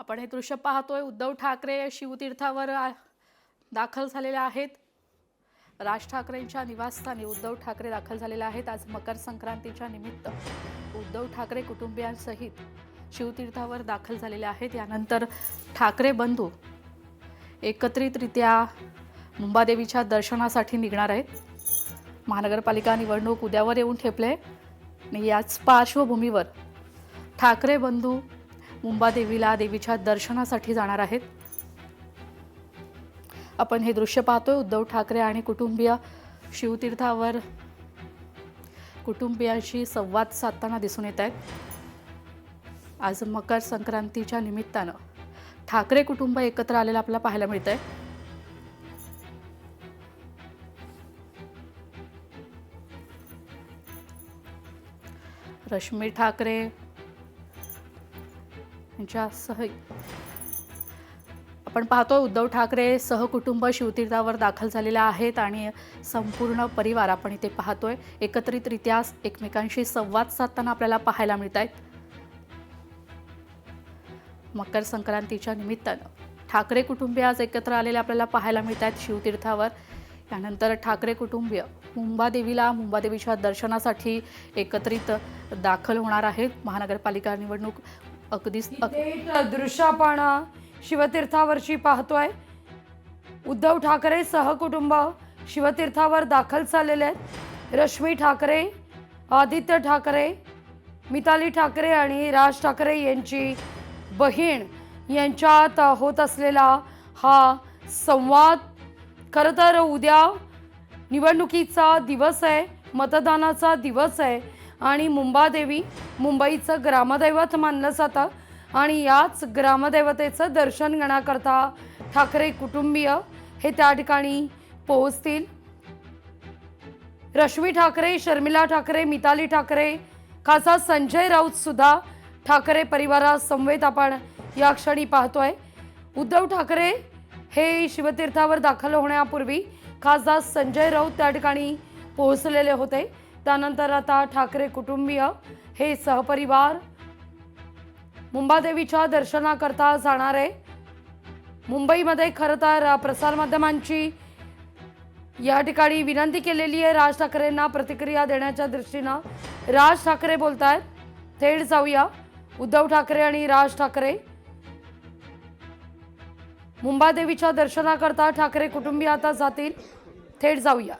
आपण हे दृश्य पाहतोय। उद्धव ठाकरे शिवतीर्थावर दाखल झालेले आहेत। राज ठाकरेंच्या निवासस्थानी उद्धव ठाकरे दाखल झालेले आहेत। आज मकर संक्रांतीच्या निमित्त उद्धव ठाकरे कुटुंबियांसहित शिवतीर्थावर दाखल झालेले आहेत। यानंतर ठाकरे बंधू एकत्रितरित्या मुंबादेवीच्या दर्शनासाठी निघणार आहेत। महानगरपालिका निवडणूक उद्यावर येऊन ठेपले आणि याच पार्श्वभूमीवर ठाकरे बंधू मुंबादेवीला देवीच्या दर्शनासाठी जाणार आहेत। आपण हे दृश्य पाहतोय। उद्धव ठाकरे आणि कुटुंबीय शिवतीर्थावर कुटुंबियांशी संवाद साधताना दिसून येत आहेत। आज मकर संक्रांतीच्या निमित्तानं ठाकरे कुटुंब एकत्र आलेलं आपल्याला पाहायला मिळतंय। रश्मी ठाकरे यांच्यासह आपण पाहतोय उद्धव ठाकरे सहकुटुंब शिवतीर्थावर दाखल झालेले आहेत आणि संपूर्ण परिवार आपण इथे पाहतोय एकत्रितरित्या एकमेकांशी संवाद साधताना आपल्याला पाहायला मिळत आहेत। मकर संक्रांतीच्या निमित्तानं ठाकरे कुटुंबीय आज एकत्र आलेले आपल्याला पाहायला मिळत आहेत शिवतीर्थावर। यानंतर ठाकरे कुटुंबीय मुंबादेवीच्या दर्शनासाठी एकत्रित दाखल होणार आहेत। महानगरपालिका निवडणूक अगदीच दृश्य आपण शिवतीर्थावरची पाहतोय। उद्धव ठाकरे सहकुटुंब शिवतीर्थावर दाखल झालेले आहेत। रश्मी ठाकरे, आदित्य ठाकरे, मिताली ठाकरे आणि राज ठाकरे यांची बहीण यांच्यात होत असलेला हा संवाद। खरं तर उद्या निवडणुकीचा दिवस आहे, मतदानाचा दिवस आहे आणि मुंबादेवी मुंबईचं ग्रामदैवत मानलं जातं आणि याच ग्रामदैवतेचं दर्शन घेण्याकरता ठाकरे कुटुंबीय हे त्या ठिकाणी पोहोचतील। रश्मी ठाकरे, शर्मिला ठाकरे, मिताली ठाकरे, खासा संजय राऊत सुद्धा ठाकरे परिवारासमवेत आपण या क्षणी पाहतोय। उद्धव ठाकरे हे शिवतीर्थावर दाखल होण्यापूर्वी खासदार संजय राऊत त्या ठिकाणी पोहोचलेले होते। त्यानंतर आता ठाकरे कुटुंबीय हे सहपरिवार मुंबादेवीच्या दर्शनाकरता जाणार आहे। मुंबईमध्ये खरं तर प्रसारमाध्यमांची या ठिकाणी विनंती केलेली आहे राज ठाकरेंना प्रतिक्रिया देण्याच्या दृष्टीनं। राज ठाकरे बोलतायत, थेट जाऊया। उद्धव ठाकरे आणि राज ठाकरे मुंबादेवीच्या दर्शनाकरता ठाकरे कुटुंबीय आता जातील, थेट जाऊया।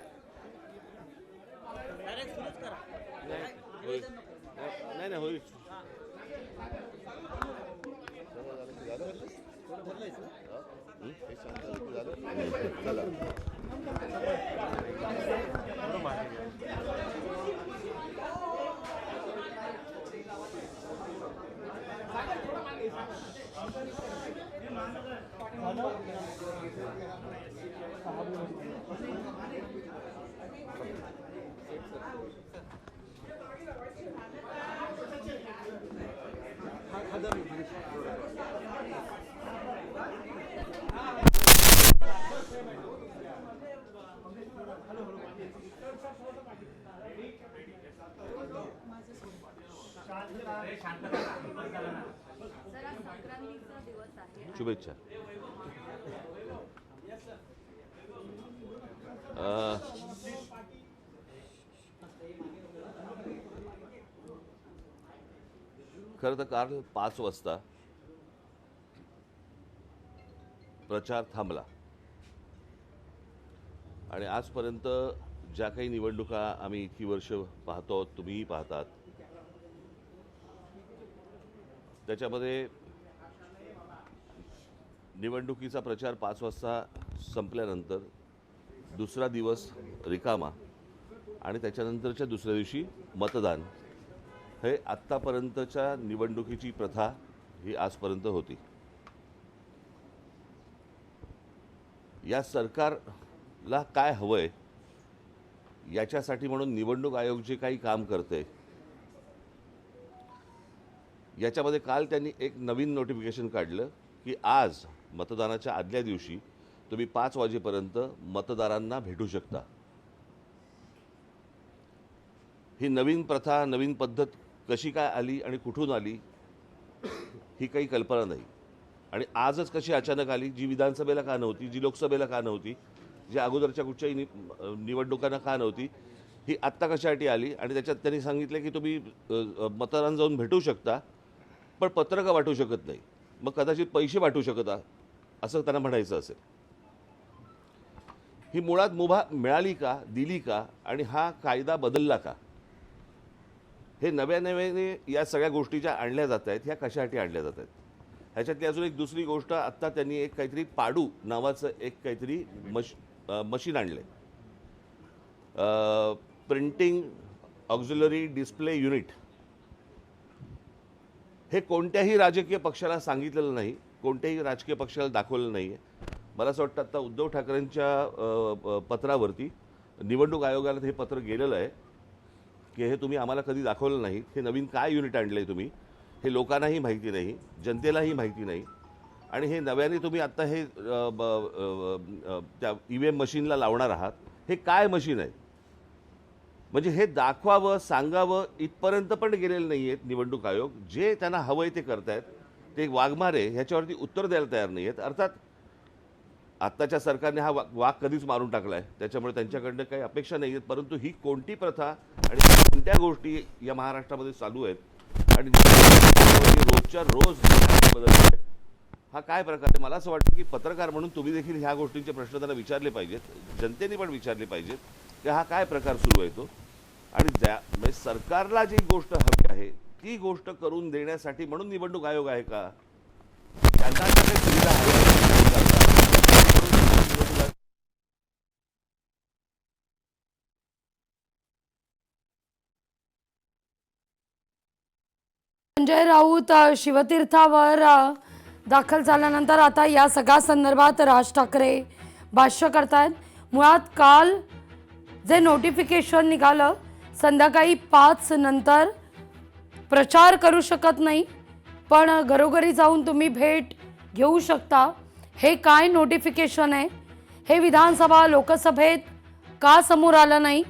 शुभेच्छा। खरं तर काल 5 वाजता प्रचार थांबला आणि आजपर्यंत ज्या काही निवडणुका आम्ही इतकी वर्ष पाहतो, तुम्हीही पाहतात, त्याच्यामध्ये निवडणुकीचा प्रचार 5 वाजता संपल्यानंतर दुसरा दिवस रिकामा आणि त्याच्यानंतरच्या दुसऱ्या दिवशी मतदान, हे आत्तापर्यंतच्या निवडणुकीची प्रथा ही आजपर्यंत होती। या सरकारला काय हवंय याच्यासाठी म्हणून निवडणूक आयोग जे काही काम करते, याच्यामध्ये काल त्यांनी एक नवीन नोटिफिकेशन काढलं की आज मतदानाच्या आदल्या दिवशी तुम्ही 5 वाजेपर्यंत मतदारांना भेटू शकता। ही नवीन प्रथा, नवीन पद्धत कशी काय आली आणि कुठून आली ही काही कल्पना नाही। आणि आजच कशी अचानक आली, जी विधानसभेला का नव्हती, जी लोकसभेला का नव्हती, जी अगोदरच्या कुठच्याही निवडणुकांना का नव्हती, ही आत्ता कशासाठी आली? आणि त्याच्यात त्यांनी सांगितलं की तुम्ही मतदारांना जाऊन भेटू शकता, पण पत्रकं वाटू शकत नाही. मग कदाचित पैसे वाटू शकता असं त्यांना म्हणायचं असेल. ही मुळात मुभा मिळाली का, दिली का, आणि हा कायदा बदलला का, हे नव्याने या सगळ्या गोष्टी ज्या आणल्या जात आहेत ह्या कशासाठी आणल्या जात आहेत. ह्याच्यातली अजून एक दुसरी गोष्ट, आत्ता त्यांनी एक काहीतरी पाडू नावाचं एक काहीतरी मशीन आणलंय, प्रिंटिंग ऑक्झिलरी डिस्प्ले युनिट. हे कोणत्याही राजकीय पक्षाला सांगितलेलं नाही, कोणत्याही राजकीय पक्षाला दाखवलेलं नाही आहे. मला असं वाटतं आता उद्धव ठाकरेंच्या पत्रावरती निवडणूक आयोगाला हे पत्र गेलेलं आहे की हे तुम्ही आम्हाला कधी दाखवलं नाही. हे नवीन काय युनिट आणलं आहे तुम्ही, हे लोकांनाही माहिती नाही, जनतेलाही माहिती नाही. आणि हे नव्याने तुम्ही आत्ता हे त्या EVM मशीनला लावणार आहात. हे काय मशीन आहे? म्हणजे हे दाखवावं, सांगावं इथपर्यंत पण गेलेलं नाही आहेत निवडणूक आयोग. जे त्यांना हवं आहे ते करतायत. ते वाघमारे ह्याच्यावरती उत्तर द्यायला तयार नाही आहेत. अर्थात आत्ताच्या सरकारने हा वाघ कधीच मारून टाकला आहे, त्याच्यामुळे त्यांच्याकडनं काही अपेक्षा नाही आहेत. परंतु ही कोणती प्रथा आणि कोणत्या गोष्टी या महाराष्ट्रामध्ये चालू आहेत आणि रोजच्या रोज बदलत आहेत, हा काय प्रकार आहे? मला असं वाटतं की पत्रकार म्हणून तुम्ही देखील ह्या गोष्टींचे प्रश्न त्यांना विचारले पाहिजेत, जनतेने पण विचारले पाहिजेत की हा काय प्रकार सुरू आहे तो. आणि म्हणजे सरकारला जी गोष्ट हवी आहे ती गोष्ट करून देण्यासाठी म्हणून निवडणूक आयोग आहे का? त्यांना ज्या काही सुविधा हव्या आहेत संजय राऊत शिवतीर्थावर दाखल झाल्यानंतर आता या सगळ्या संदर्भात राज ठाकरे भाष्य करतायत. मुळात काल जे नोटिफिकेशन निघालं, संध्याकाळी 5 नंतर प्रचार करू शकत नाही पण घरोघरी जाऊन तुम्ही भेट घेऊ शकता. हे काय नोटिफिकेशन आहे? हे विधानसभा लोकसभेत का समोर आलं नाही?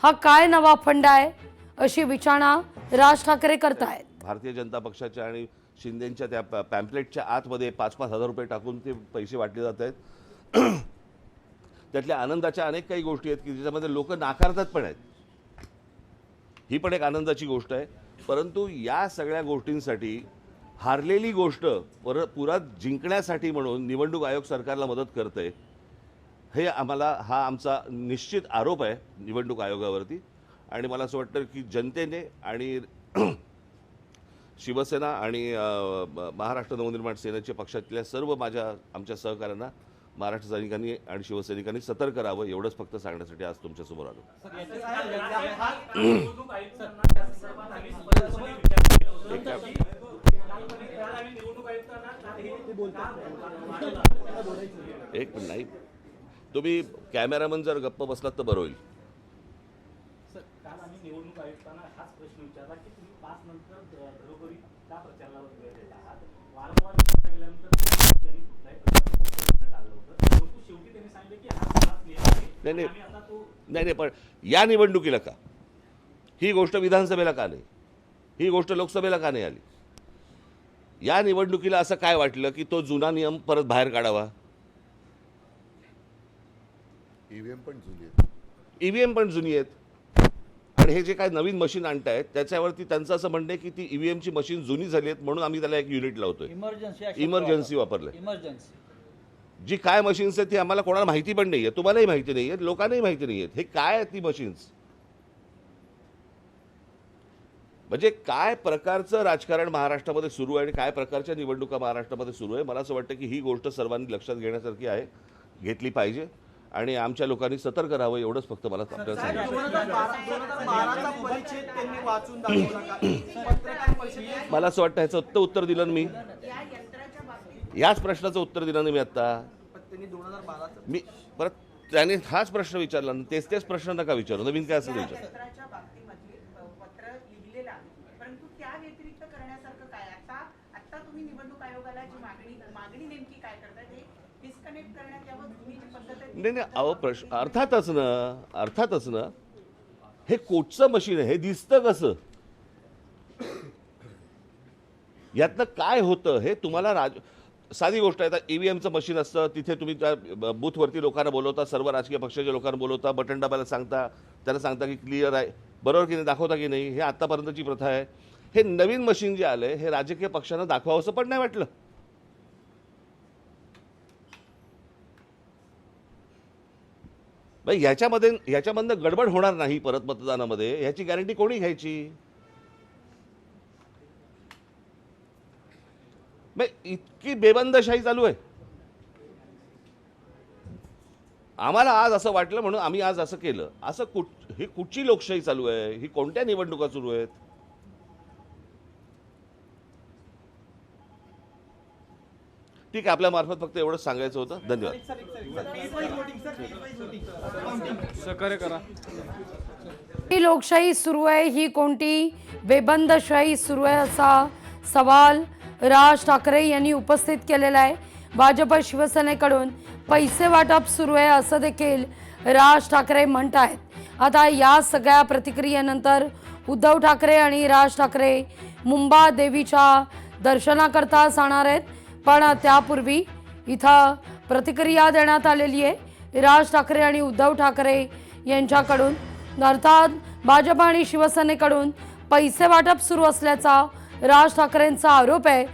हा काय नवा फंडा आहे? अशी विचारणा राज ठाकरे करतायत. भारतीय जनता पक्षाच्या आणि शिंदेच्या त्या पॅम्पलेटच्या आतमध्ये 5-5 हजार रुपये टाकून ते पैसे वाटले जात आहेत. त्यातल्या आनंदाच्या अनेक काही गोष्टी आहेत की ज्याच्यामध्ये लोक नाकारतात पण आहेत. ही पण एक आनंदाची गोष्ट आहे. परंतु या सगळ्या गोष्टींसाठी हारलेली गोष्ट पुन्हा जिंकण्यासाठी म्हणून निवडणूक आयोग सरकारला मदत करते, हे हा आमचा निश्चित आरोप आहे निवडणूक आयोगावरती. आणि मला असं वाटतं की जनतेने आणि शिवसेना आणि महाराष्ट्र नवनिर्माण सेनेच्या पक्षातल्या सर्व आमच्या सहकाऱ्यांना महाराष्ट्र सैनिकांनी आणि शिवसैनिकांनी सतर्क राहावं एवढंच फक्त सांगण्यासाठी आज तुमच्यासमोर आलो. एक पण नाही, तुम्ही कॅमेरामन जर गप्प बसलात तर बरं होईल. काल आम्ही निवडणूक आयुक्तांना हाच प्रश्न विचारला की तुम्ही 5 नंतर घरोघरी का प्रचाराला वेळ देत आहात. वारंवार विचारला गेल्यानंतर त्यांनी कुठलाही प्रचार टाळलं होतं. परंतु शेवटी त्यांनी सांगितलं की हा समाज नियम आहे. आम्ही आता तो नाही पण या निवडणुकीला का? ही गोष्ट विधानसभेला का नाही? ही गोष्ट लोकसभेला का नाही आली? या निवडणुकीला असं काय वाटलं की तो जुना नियम परत बाहेर काढावा? ईव्हीएम पण जुनी आहेत. आणि हे जे काय नवीन मशीन आणतायत त्याच्यावरती त्यांचं असं म्हणणं आहे की ती EVMची मशीन जुनी झाली आहेत म्हणून आम्ही त्याला एक युनिट लावतोय, इमर्जन्सी वापरलंय. जी काय मशीन्स आहेत ती आम्हाला कोणाला माहिती पण नाही आहे, तुम्हालाही माहिती नाही आहेत, लोकांनाही माहिती नाही आहेत. हे काय आहेत ती मशीन्स? म्हणजे काय प्रकारचं राजकारण महाराष्ट्रामध्ये सुरू आहे आणि काय प्रकारच्या निवडणुका महाराष्ट्रामध्ये सुरू आहे. मला असं वाटतं की ही गोष्ट सर्वांनी लक्षात घेण्यासारखी आहे, घेतली पाहिजे. आणि आमच्या लोकांनी सतर्क राहावं एवढंच फक्त मला आपल्याला सांगायचं. मला असं वाटतं ह्याचं उत्तर दिलं मी, याच प्रश्नाचं उत्तर दिलं नाही मी आता. मी परत त्याने हाच प्रश्न विचारला, तेच प्रश्न नका विचारू, नवीन काय असेल विचार. नाही अहो प्रश्न अर्थातच ना हे कोचचं मशीन आहे, हे दिसतं कसं? यातनं काय होतं हे तुम्हाला साधी गोष्ट आहे. आता ईव्हीएमचं मशीन असतं, तिथे तुम्ही त्या बूथवरती लोकांना बोलवता, सर्व राजकीय पक्षाच्या लोकांना बोलवता, बटन दाबायला सांगता, त्यांना सांगता की क्लिअर आहे, बरोबर की नाही, दाखवता की नाही. हे आत्तापर्यंतची प्रथा आहे. हे नवीन मशीन जे आलंय हे राजकीय पक्षांना दाखवावंसं पण नाही वाटलं. ह्याच्यामधनं गडबड होणार नाही परत मतदानामध्ये, ह्याची गॅरंटी कोणी घ्यायची? इतकी बेबंदशाही चालू आहे. आम्हाला आज असं वाटलं म्हणून आम्ही आज असं केलं. असं ही कुठची लोकशाही चालू आहे? ही कोणत्या निवडणुका सुरू आहेत? ठीक आहे, आपल्या मार्फत फक्त एवढंच सांगायचं होतं. धन्यवाद. ही लोकशाही सुरू आहे, ही कोणती बेबंदशाही सुरू आहे, असा सवाल राज ठाकरे यांनी उपस्थित केलेला आहे. भाजप शिवसेनेकडून पैसे वाटप सुरू आहे असं देखील राज ठाकरे म्हणत आहेत. आता या सगळ्या प्रतिक्रियेनंतर उद्धव ठाकरे आणि राज ठाकरे मुंबा देवीच्या दर्शनाकरता जाणार आहेत. पण त्यापूर्वी इथं प्रतिक्रिया देण्यात आलेली आहे राज ठाकरे आणि उद्धव ठाकरे यांच्याकडून. अर्थात भाजप आणि शिवसेनेकडून पैसे वाटप सुरू असल्याचा राज ठाकरेंचा आरोप आहे.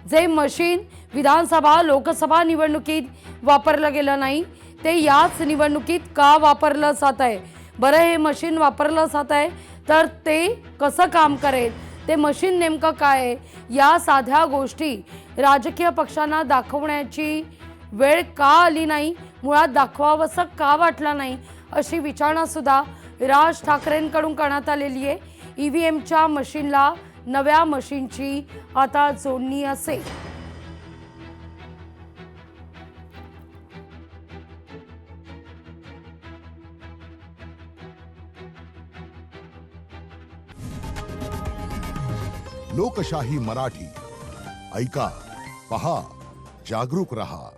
जे मशीन विधानसभा लोकसभा निवडणुकीत वापरलं गेलं नाही ते याच निवडणुकीत का वापरलं जात आहे? बरं, हे मशीन वापरलं जात आहे तर ते कसं काम करेल, ते मशीन नेमकं काय आहे, या साध्या गोष्टी राजकीय पक्षांना दाखवण्याची वेळ का आली नाही, मुळात दाखवावंसं का वाटलं नाही, अशी विचारणा सुद्धा राज ठाकरेंकडून करण्यात आलेली आहे. ईव्हीएमच्या मशीनला नव्या मशीनची आता जोडणी असेल. लोकशाही मराठी ऐका, पहा, जागरूक रहा.